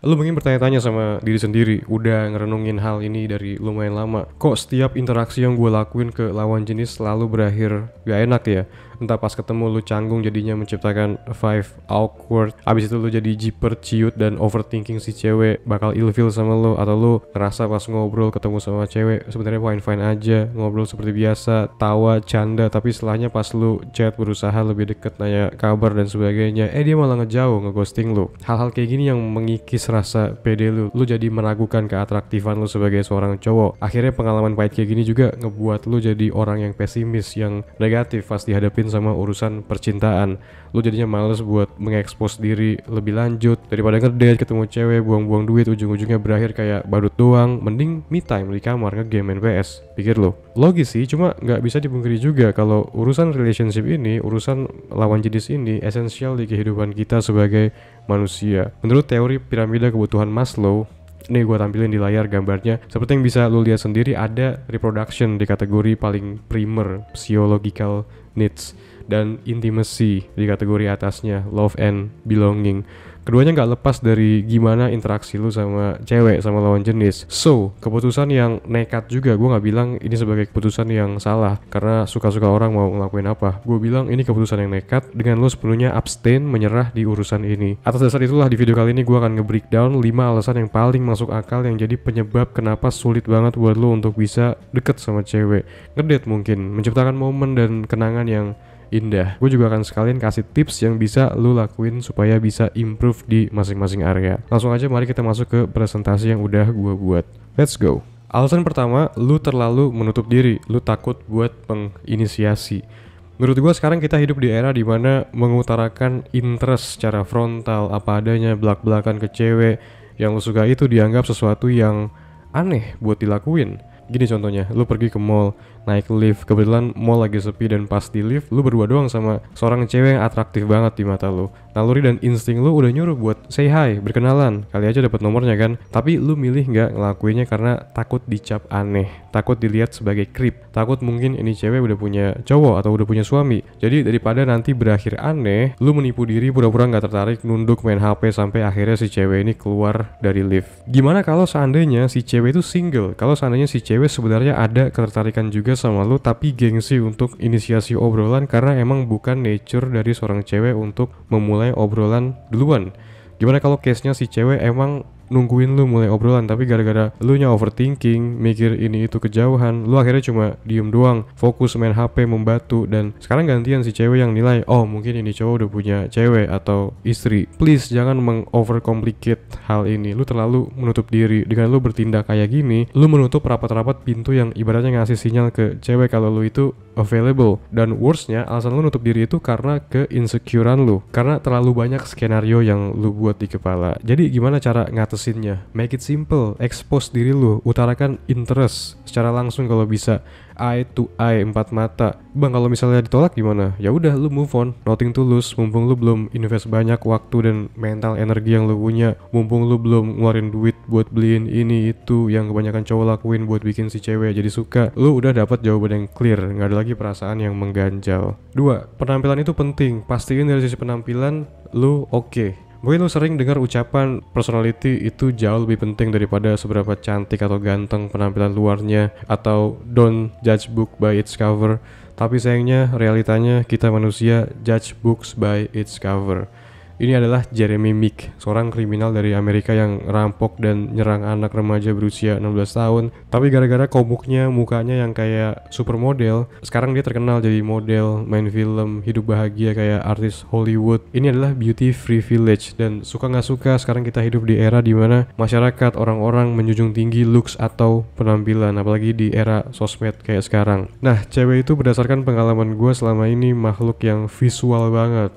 Lu mungkin bertanya-tanya sama diri sendiri, udah ngerenungin hal ini dari lumayan lama. Kok setiap interaksi yang gue lakuin ke lawan jenis selalu berakhir gak enak ya? Entah pas ketemu lu canggung jadinya menciptakan vibe awkward, abis itu lu jadi jiper, ciut, dan overthinking si cewek bakal ilfeel sama lu, atau lu ngerasa pas ngobrol ketemu sama cewek sebenarnya fine-fine aja, ngobrol seperti biasa, tawa, canda, tapi setelahnya pas lu chat berusaha lebih deket nanya kabar dan sebagainya, dia malah ngejauh, ngeghosting lu. Hal-hal kayak gini yang mengikis rasa pede lu jadi meragukan keatraktifan lu sebagai seorang cowok. Akhirnya pengalaman pahit kayak gini juga ngebuat lu jadi orang yang pesimis, yang negatif pas dihadapin sama urusan percintaan. Lu jadinya males buat mengekspos diri lebih lanjut, daripada ngedate, ketemu cewek, buang-buang duit, ujung-ujungnya berakhir kayak badut doang. Mending me time di kamar ngegame main PS. Pikir lu. Logis sih, cuma nggak bisa dipungkiri juga kalau urusan relationship ini, urusan lawan jenis ini esensial di kehidupan kita sebagai manusia. Menurut teori piramida kebutuhan Maslow, nih gue tampilin di layar gambarnya. Seperti yang bisa lu lihat sendiri, ada reproduction di kategori paling primer, physiological needs, dan intimacy di kategori atasnya, love and belonging. Keduanya nggak lepas dari gimana interaksi lu sama cewek, sama lawan jenis. So, keputusan yang nekat juga, gue nggak bilang ini sebagai keputusan yang salah, karena suka-suka orang mau ngelakuin apa. Gue bilang ini keputusan yang nekat dengan lu sepenuhnya abstain, menyerah di urusan ini. Atas dasar itulah di video kali ini gue akan nge-breakdown 5 alasan yang paling masuk akal yang jadi penyebab kenapa sulit banget buat lu untuk bisa deket sama cewek, ngedate mungkin, menciptakan momen dan kenangan yang indah. Gue juga akan sekalian kasih tips yang bisa lu lakuin supaya bisa improve di masing-masing area. Langsung aja mari kita masuk ke presentasi yang udah gue buat. Let's go. Alasan pertama, lu terlalu menutup diri. Lu takut buat menginisiasi. Menurut gue sekarang kita hidup di era dimana mengutarakan interest secara frontal, apa adanya, belak-belakan ke cewek yang lu suka itu dianggap sesuatu yang aneh buat dilakuin. Gini contohnya, lu pergi ke mall, naik lift, kebetulan mall lagi sepi dan pas di lift, lu berdua doang sama seorang cewek yang atraktif banget di mata lu. Naluri dan insting lu udah nyuruh buat say hi, berkenalan, kali aja dapat nomornya kan. Tapi lu milih nggak ngelakuinnya karena takut dicap aneh, takut dilihat sebagai creep, takut mungkin ini cewek udah punya cowok atau udah punya suami. Jadi daripada nanti berakhir aneh, lu menipu diri pura-pura nggak tertarik, nunduk main HP sampai akhirnya si cewek ini keluar dari lift. Gimana kalau seandainya si cewek itu single? Kalau seandainya si cewek sebenarnya ada ketertarikan juga sama lu, tapi gengsi untuk inisiasi obrolan karena emang bukan nature dari seorang cewek untuk memulai obrolan duluan. Gimana kalau case-nya si cewek emang nungguin lu mulai obrolan, tapi gara-gara lu nya overthinking, mikir ini itu kejauhan, lu akhirnya cuma diem doang, fokus main HP, membatu, dan sekarang gantian si cewek yang nilai, oh mungkin ini cowok udah punya cewek atau istri. Please jangan mengovercomplicate hal ini. Lu terlalu menutup diri. Dengan lu bertindak kayak gini, lu menutup rapat-rapat pintu yang ibaratnya ngasih sinyal ke cewek kalau lu itu available. Dan worstnya, alasan lu nutup diri itu karena keinsecurean lu, karena terlalu banyak skenario yang lu buat di kepala. Jadi gimana cara ngatasinnya? Make it simple, expose diri lu, utarakan interest secara langsung kalau bisa, eye to eye, empat mata. Bang, kalau misalnya ditolak gimana? Ya udah, lu move on, nothing to lose. Mumpung lu belum invest banyak waktu dan mental energi yang lu punya, mumpung lu belum ngeluarin duit buat beliin ini itu yang kebanyakan cowok lakuin buat bikin si cewek jadi suka, lu udah dapat jawaban yang clear, nggak ada lagi perasaan yang mengganjal. 2. Penampilan itu penting. Pastiin dari sisi penampilan lu oke. Mungkin lu sering dengar ucapan personality itu jauh lebih penting daripada seberapa cantik atau ganteng penampilan luarnya, atau don't judge book by its cover. Tapi sayangnya realitanya kita manusia judge books by its cover. Ini adalah Jeremy Mick, seorang kriminal dari Amerika yang rampok dan nyerang anak remaja berusia 16 tahun. Tapi gara-gara komuknya, mukanya yang kayak supermodel, sekarang dia terkenal jadi model, main film, hidup bahagia kayak artis Hollywood. Ini adalah beauty privilege, dan suka nggak suka sekarang kita hidup di era dimana masyarakat, orang-orang menjunjung tinggi looks atau penampilan, apalagi di era sosmed kayak sekarang. Nah, cewek itu berdasarkan pengalaman gue selama ini makhluk yang visual banget.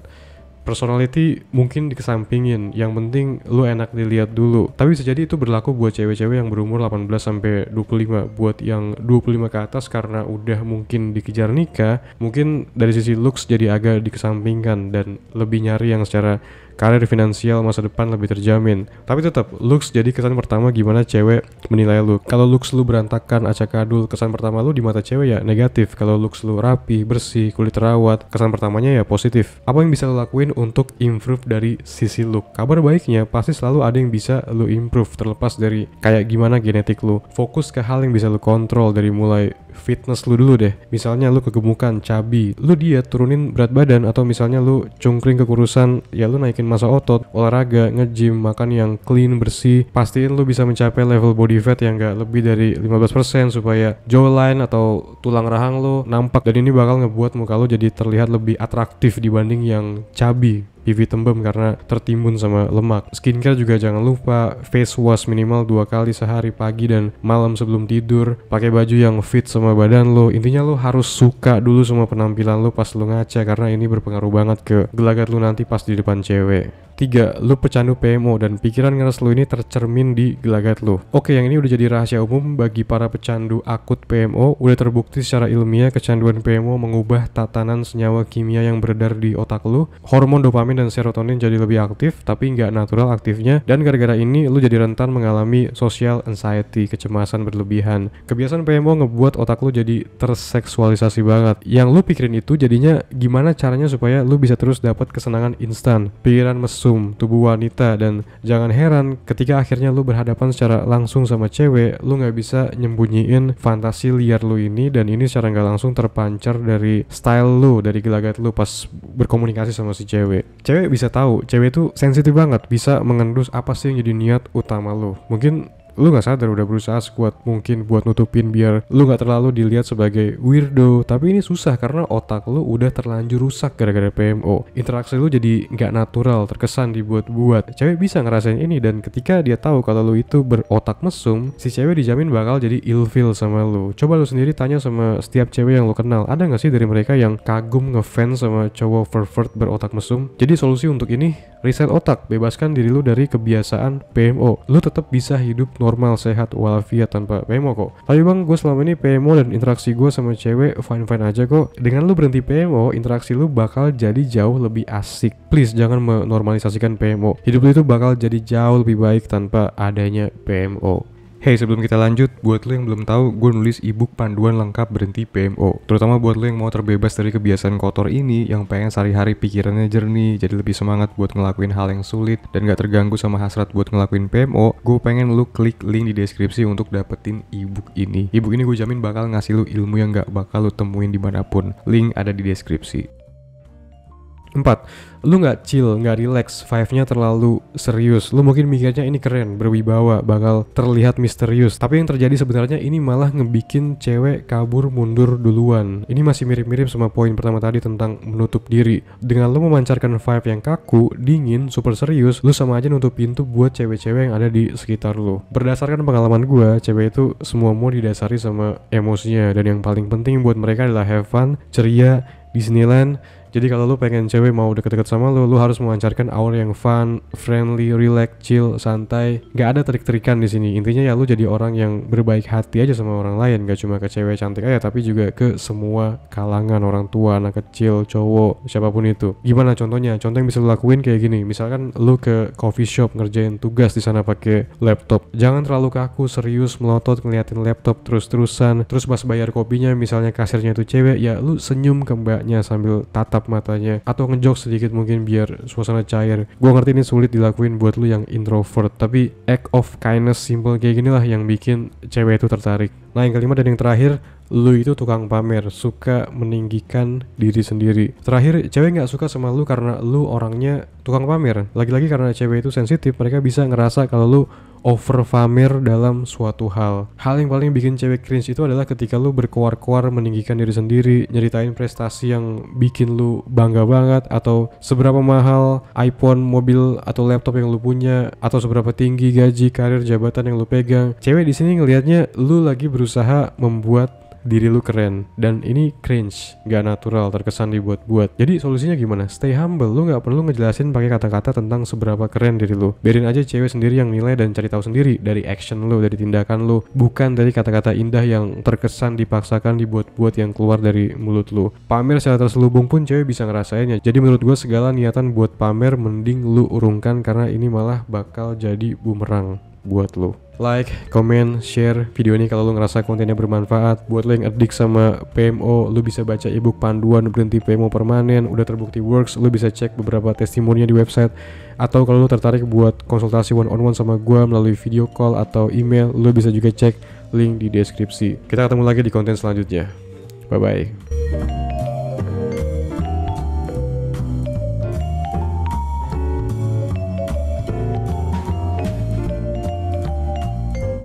Personality mungkin dikesampingin, yang penting lu enak dilihat dulu. Tapi bisa jadi itu berlaku buat cewek-cewek yang berumur 18 sampai 25. Buat yang 25 ke atas karena udah mungkin dikejar nikah, mungkin dari sisi looks jadi agak dikesampingkan dan lebih nyari yang secara karir, finansial, masa depan lebih terjamin. Tapi tetap looks jadi kesan pertama gimana cewek menilai lu. Kalau looks lu berantakan, acak adul, kesan pertama lu di mata cewek ya negatif. Kalau looks lu rapi, bersih, kulit terawat, kesan pertamanya ya positif. Apa yang bisa lu lakuin untuk improve dari sisi look? Kabar baiknya pasti selalu ada yang bisa lu improve, terlepas dari kayak gimana genetik lu. Fokus ke hal yang bisa lu kontrol, dari mulai fitness lu dulu deh. Misalnya lu kegemukan, cabi, lu diet, turunin berat badan. Atau misalnya lu cungkring, kekurusan, ya lu naikin massa otot, olahraga, nge-gym, makan yang clean, bersih. Pastiin lu bisa mencapai level body fat yang gak lebih dari 15% supaya jawline atau tulang rahang lu nampak. Dan ini bakal ngebuat muka lu jadi terlihat lebih atraktif dibanding yang cabi, pipi tembem karena tertimbun sama lemak. Skincare juga jangan lupa, face wash minimal 2 kali sehari, pagi dan malam sebelum tidur. Pakai baju yang fit sama badan lo. Intinya lo harus suka dulu sama penampilan lo pas lo ngaca, karena ini berpengaruh banget ke gelagat lo nanti pas di depan cewek. 3. Lu pecandu PMO dan pikiran ngeres lu ini tercermin di gelagat lu. Oke, yang ini udah jadi rahasia umum bagi para pecandu akut PMO. Udah terbukti secara ilmiah kecanduan PMO mengubah tatanan senyawa kimia yang beredar di otak lu. Hormon dopamin dan serotonin jadi lebih aktif, tapi nggak natural aktifnya. Dan gara-gara ini lu jadi rentan mengalami social anxiety, kecemasan berlebihan. Kebiasaan PMO ngebuat otak lu jadi terseksualisasi banget. Yang lu pikirin itu jadinya gimana caranya supaya lu bisa terus dapat kesenangan instan. Pikiran tubuh wanita, dan jangan heran ketika akhirnya lu berhadapan secara langsung sama cewek, lu nggak bisa nyembunyiin fantasi liar lu ini, dan ini secara nggak langsung terpancar dari style lu, dari gelagat lu pas berkomunikasi sama si cewek. Cewek bisa tahu, cewek itu sensitif banget, bisa mengendus apa sih yang jadi niat utama lu. Mungkin lu gak sadar udah berusaha sekuat mungkin buat nutupin biar lu gak terlalu dilihat sebagai weirdo, tapi ini susah karena otak lu udah terlanjur rusak gara-gara PMO. Interaksi lu jadi gak natural, terkesan dibuat-buat. Cewek bisa ngerasain ini, dan ketika dia tahu kalau lu itu berotak mesum, si cewek dijamin bakal jadi ilfeel sama lu. Coba lu sendiri tanya sama setiap cewek yang lu kenal, ada gak sih dari mereka yang kagum ngefans sama cowok pervert berotak mesum? Jadi solusi untuk ini, reset otak, bebaskan diri lu dari kebiasaan PMO. Lu tetap bisa hidup normal, sehat, walafiat tanpa PMO kok. Tapi bang, gue selama ini PMO dan interaksi gue sama cewek fine-fine aja kok. Dengan lu berhenti PMO, interaksi lu bakal jadi jauh lebih asik. Please jangan menormalisasikan PMO. Hidup lu itu bakal jadi jauh lebih baik tanpa adanya PMO. Hey, sebelum kita lanjut, buat lo yang belum tahu, gue nulis ebook panduan lengkap berhenti PMO. Terutama buat lo yang mau terbebas dari kebiasaan kotor ini, yang pengen sehari-hari pikirannya jernih, jadi lebih semangat buat ngelakuin hal yang sulit, dan gak terganggu sama hasrat buat ngelakuin PMO. Gue pengen lo klik link di deskripsi untuk dapetin ebook ini. Ebook ini gue jamin bakal ngasih lo ilmu yang gak bakal lo temuin dimanapun. Link ada di deskripsi. 4. Lu gak chill, gak relax, 5-nya terlalu serius. Lu mungkin mikirnya ini keren, berwibawa, bakal terlihat misterius, tapi yang terjadi sebenarnya ini malah ngebikin cewek kabur mundur duluan. Ini masih mirip-mirip sama poin pertama tadi tentang menutup diri. Dengan lu memancarkan vibe yang kaku, dingin, super serius, lu sama aja nutup pintu buat cewek-cewek yang ada di sekitar lu. Berdasarkan pengalaman gua, cewek itu semua mau didasari sama emosinya, dan yang paling penting buat mereka adalah have fun, ceria, Disneyland. Jadi kalau lu pengen cewek mau deket-deket sama lu harus memancarkan aura yang fun, friendly, relax, chill, santai. Gak ada trik-trikan di sini. Intinya ya lu jadi orang yang berbaik hati aja sama orang lain, gak cuma ke cewek cantik aja, tapi juga ke semua kalangan, orang tua, anak kecil, cowok, siapapun itu. Gimana contohnya? Contoh yang bisa lu lakuin kayak gini. Misalkan lu ke coffee shop ngerjain tugas di sana pakai laptop. Jangan terlalu kaku, serius, melotot ngeliatin laptop terus-terusan. Terus pas bayar kopinya, misalnya kasirnya itu cewek, ya lu senyum ke mbaknya sambil tatap matanya, atau ngejok sedikit mungkin biar suasana cair. Gua ngerti ini sulit dilakuin buat lu yang introvert, tapi act of kindness simple kayak gini lah yang bikin cewek itu tertarik. Nah, yang kelima dan yang terakhir, lu itu tukang pamer, suka meninggikan diri sendiri. Terakhir, cewek gak suka sama lu karena lu orangnya tukang pamer. Lagi-lagi karena cewek itu sensitif, mereka bisa ngerasa kalau lu over pamer dalam suatu hal. Hal yang paling bikin cewek cringe itu adalah ketika lu berkoar-koar meninggikan diri sendiri, nyeritain prestasi yang bikin lu bangga banget, atau seberapa mahal iPhone, mobil, atau laptop yang lu punya, atau seberapa tinggi gaji, karir, jabatan yang lu pegang. Cewek di sini ngelihatnya lu lagi berusaha membuat diri lu keren dan ini cringe, gak natural, terkesan dibuat-buat. Jadi solusinya gimana? Stay humble. Lu gak perlu ngejelasin pakai kata-kata tentang seberapa keren diri lu. Biarin aja cewek sendiri yang nilai dan cari tahu sendiri dari action lu, dari tindakan lu, bukan dari kata-kata indah yang terkesan dipaksakan dibuat-buat yang keluar dari mulut lu. Pamer secara terselubung pun cewek bisa ngerasainnya. Jadi menurut gue segala niatan buat pamer mending lu urungkan, karena ini malah bakal jadi bumerang buat lu. Like, comment, share video ini kalau lu ngerasa kontennya bermanfaat. Buat lo yang addict sama PMO, lu bisa baca ebook panduan berhenti PMO permanen, udah terbukti works. Lu bisa cek beberapa testimoninya di website. Atau kalau lu tertarik buat konsultasi one on one sama gua melalui video call atau email, lu bisa juga cek link di deskripsi. Kita ketemu lagi di konten selanjutnya. Bye bye.